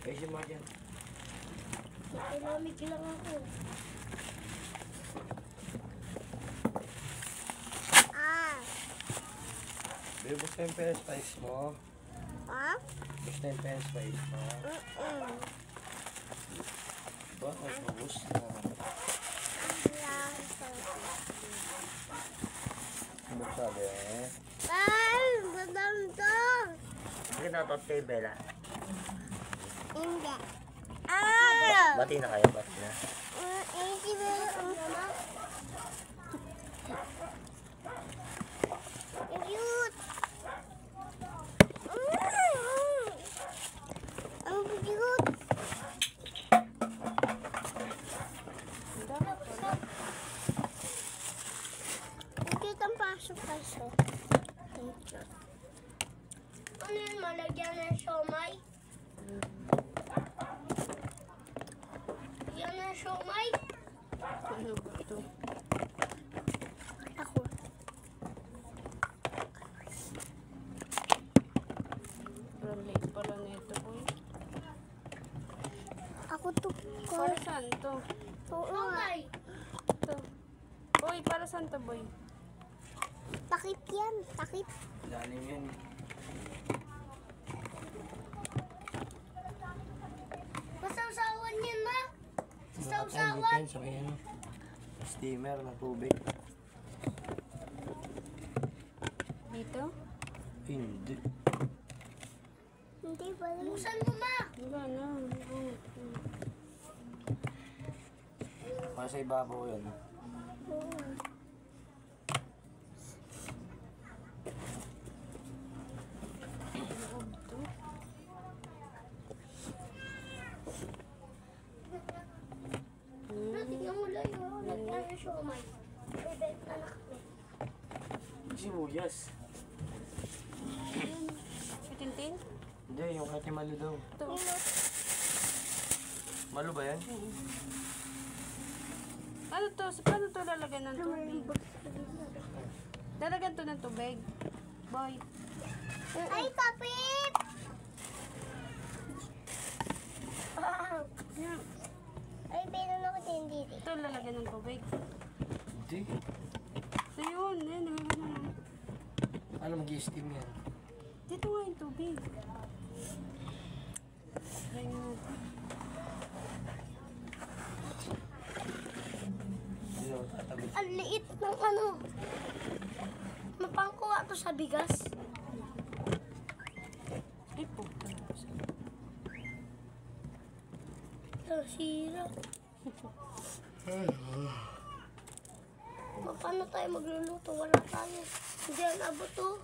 Kasi mo dyan. Nakilamig lang ako. Babe, gusto yung French fries mo? Ha? Gusto yung French fries mo? Bakit? Ubus na. Ano sabi eh? Ay, madam to. Bakit natot kay Bella? Hindi. Bati na kayo, bati na. Hindi ba ang cute. Ang cute. Ang cute ang pasok-pasok. Ang cute. Ano yun, malagyan ng siomay? Yan ang siomay? Ano ba ito? Ako. Parang late pala nito, boy. Ako to. Para saan to? Siomay. Ito. Boy, para saan to, boy? Takip yan. Takip. Lalim yan. Masawsawan yan, ma. Sausawan. Sa may ano, steamer na tubig. Dito? Hindi. Hindi ba? Buksan mo, ma. Wala na. Para sa ibabaw yan. Loob to. Tingnan mo lang yung lagyan ng siomay. Bebet na nakakit. Sibuyas. Pitintin? Hindi, yung kati malo daw. Ito. Malo ba yan? Ano to? Paano to lalagyan ng tubig? Lalagyan to ng tubig. Boy. Ay, kapit! Yan. Ay, meron ako din dito. Ito lalagyan ng tubig. Hindi. So yun. Yan. Ano mag-i-steam yan? Dito nga yung tubig. Ayan. Hindi ako tatagos. Ang liit ng ano. Mapangkuha to sa bigas. Ay po. Sira. Paano tayo magluluto? Wala tayo. Hindi yan abot to.